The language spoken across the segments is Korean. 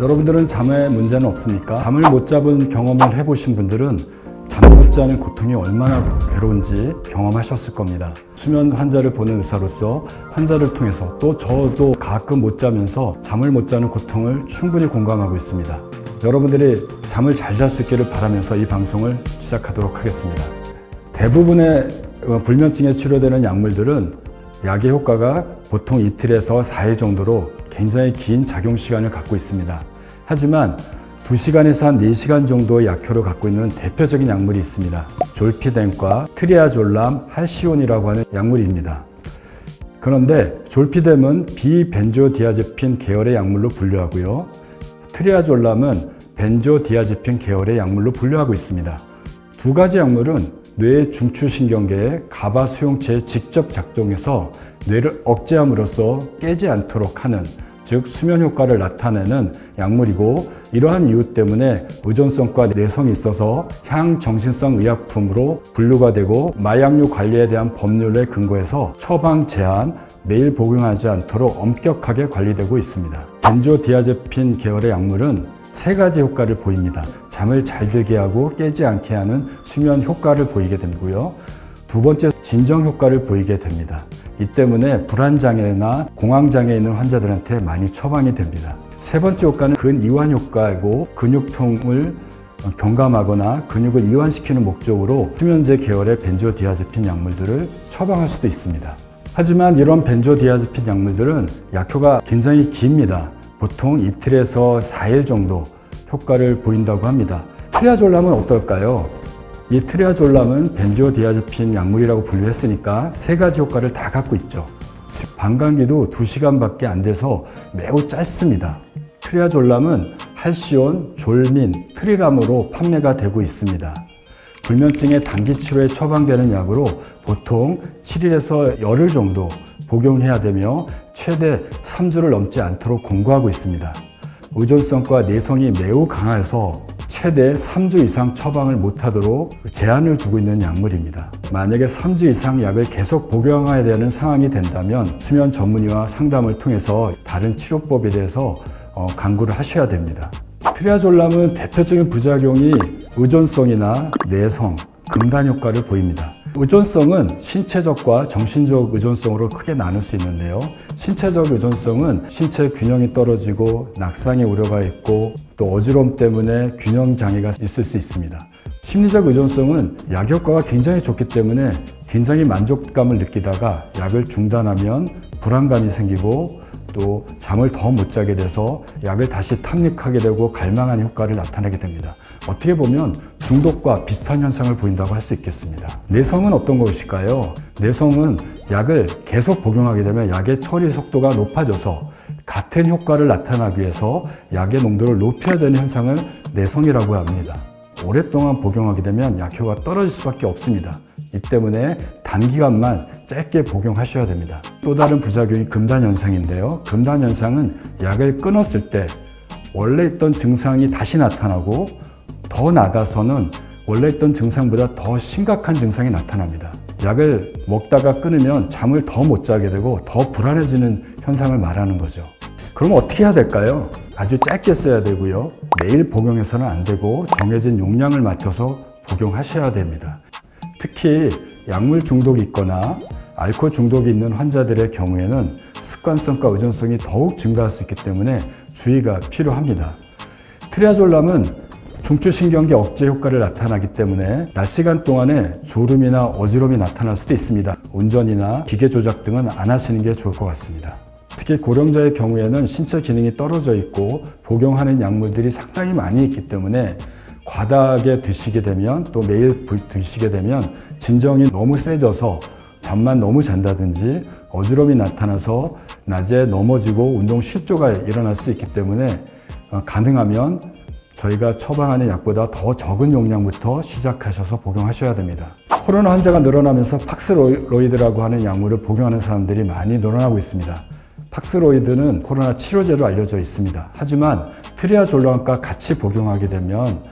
여러분들은 잠에 문제는 없습니까? 잠을 못 잡은 경험을 해보신 분들은 잠 못 자는 고통이 얼마나 괴로운지 경험하셨을 겁니다. 수면 환자를 보는 의사로서 환자를 통해서 또 저도 가끔 못 자면서 잠을 못 자는 고통을 충분히 공감하고 있습니다. 여러분들이 잠을 잘 잘 수 있기를 바라면서 이 방송을 시작하도록 하겠습니다. 대부분의 불면증에 치료되는 약물들은 약의 효과가 보통 이틀에서 4일 정도로 굉장히 긴 작용 시간을 갖고 있습니다. 하지만 2시간에서 한 4시간 정도의 약효를 갖고 있는 대표적인 약물이 있습니다. 졸피뎀과 트리아졸람, 할시온이라고 하는 약물입니다. 그런데 졸피뎀은 비벤조디아제핀 계열의 약물로 분류하고요. 트리아졸람은 벤조디아제핀 계열의 약물로 분류하고 있습니다. 두 가지 약물은 뇌의 중추신경계의 가바 수용체에 직접 작동해서 뇌를 억제함으로써 깨지 않도록 하는, 즉 수면 효과를 나타내는 약물이고, 이러한 이유 때문에 의존성과 내성이 있어서 향정신성 의약품으로 분류가 되고 마약류 관리에 대한 법률에 근거해서 처방 제한, 매일 복용하지 않도록 엄격하게 관리되고 있습니다. 벤조디아제핀 계열의 약물은 3가지 효과를 보입니다. 잠을 잘 들게 하고 깨지 않게 하는 수면 효과를 보이게 되고요. 두 번째, 진정 효과를 보이게 됩니다. 이 때문에 불안장애나 공황장애 있는 환자들한테 많이 처방이 됩니다. 세 번째 효과는 근이완 효과이고, 근육통을 경감하거나 근육을 이완시키는 목적으로 수면제 계열의 벤조디아제핀 약물들을 처방할 수도 있습니다. 하지만 이런 벤조디아제핀 약물들은 약효가 굉장히 깁니다. 보통 이틀에서 4일 정도 효과를 보인다고 합니다. 트리아졸람은 어떨까요? 이 트리아졸람은 벤조디아제핀 약물이라고 분류했으니까 3가지 효과를 다 갖고 있죠. 방광기도 2시간밖에 안 돼서 매우 짧습니다. 트리아졸람은 할시온, 졸민, 트리람으로 판매가 되고 있습니다. 불면증의 단기 치료에 처방되는 약으로 보통 7일에서 열흘 정도 복용해야 되며 최대 3주를 넘지 않도록 권고하고 있습니다. 의존성과 내성이 매우 강해서 최대 3주 이상 처방을 못하도록 제한을 두고 있는 약물입니다. 만약에 3주 이상 약을 계속 복용해야 되는 상황이 된다면 수면 전문의와 상담을 통해서 다른 치료법에 대해서 강구를 하셔야 됩니다. 트리아졸람은 대표적인 부작용이 의존성이나 내성, 금단 효과를 보입니다. 의존성은 신체적과 정신적 의존성으로 크게 나눌 수 있는데요. 신체적 의존성은 신체 균형이 떨어지고 낙상의 우려가 있고 또 어지러움 때문에 균형 장애가 있을 수 있습니다. 심리적 의존성은 약 효과가 굉장히 좋기 때문에 굉장히 만족감을 느끼다가 약을 중단하면 불안감이 생기고 또 잠을 더 못 자게 돼서 약을 다시 탐닉하게 되고 갈망하는 효과를 나타내게 됩니다. 어떻게 보면 중독과 비슷한 현상을 보인다고 할 수 있겠습니다. 내성은 어떤 것일까요? 내성은 약을 계속 복용하게 되면 약의 처리 속도가 높아져서 같은 효과를 나타나기 위해서 약의 농도를 높여야 되는 현상을 내성이라고 합니다. 오랫동안 복용하게 되면 약효가 떨어질 수밖에 없습니다. 이 때문에 단기간만 짧게 복용하셔야 됩니다. 또 다른 부작용이 금단 현상인데요. 금단 현상은 약을 끊었을 때 원래 있던 증상이 다시 나타나고 더 나아가서는 원래 있던 증상보다 더 심각한 증상이 나타납니다. 약을 먹다가 끊으면 잠을 더 못 자게 되고 더 불안해지는 현상을 말하는 거죠. 그럼 어떻게 해야 될까요? 아주 짧게 써야 되고요. 매일 복용해서는 안 되고 정해진 용량을 맞춰서 복용하셔야 됩니다. 특히 약물 중독이 있거나 알코올 중독이 있는 환자들의 경우에는 습관성과 의존성이 더욱 증가할 수 있기 때문에 주의가 필요합니다. 트리아졸람은 중추신경계 억제 효과를 나타나기 때문에 낮 시간 동안에 졸음이나 어지러움이 나타날 수도 있습니다. 운전이나 기계 조작 등은 안 하시는 게 좋을 것 같습니다. 특히 고령자의 경우에는 신체 기능이 떨어져 있고 복용하는 약물들이 상당히 많이 있기 때문에 과다하게 드시게 되면 또 매일 드시게 되면 진정이 너무 세져서 잠만 너무 잔다든지 어지러움이 나타나서 낮에 넘어지고 운동 실조가 일어날 수 있기 때문에 가능하면 저희가 처방하는 약보다 더 적은 용량부터 시작하셔서 복용하셔야 됩니다. 코로나 환자가 늘어나면서 팍스로이드라고 하는 약물을 복용하는 사람들이 많이 늘어나고 있습니다. 팍스로이드는 코로나 치료제로 알려져 있습니다. 하지만 트리아졸람과 같이 복용하게 되면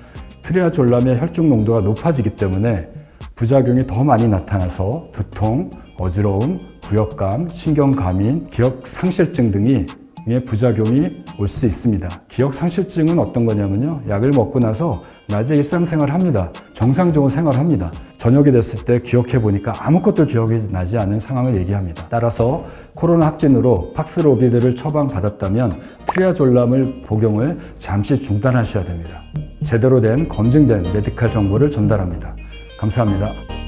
트리아졸람의 혈중 농도가 높아지기 때문에 부작용이 더 많이 나타나서 두통, 어지러움, 구역감, 신경감인, 기억상실증 등이 부작용이 올 수 있습니다. 기억 상실증은 어떤 거냐면요. 약을 먹고 나서 낮에 일상생활을 합니다. 정상적으로 생활합니다. 저녁이 됐을 때 기억해 보니까 아무것도 기억이 나지 않는 상황을 얘기합니다. 따라서 코로나 확진으로 팍스로비드를 처방받았다면 트리아졸람을 복용을 잠시 중단하셔야 됩니다. 제대로 된 검증된 메디칼 정보를 전달합니다. 감사합니다.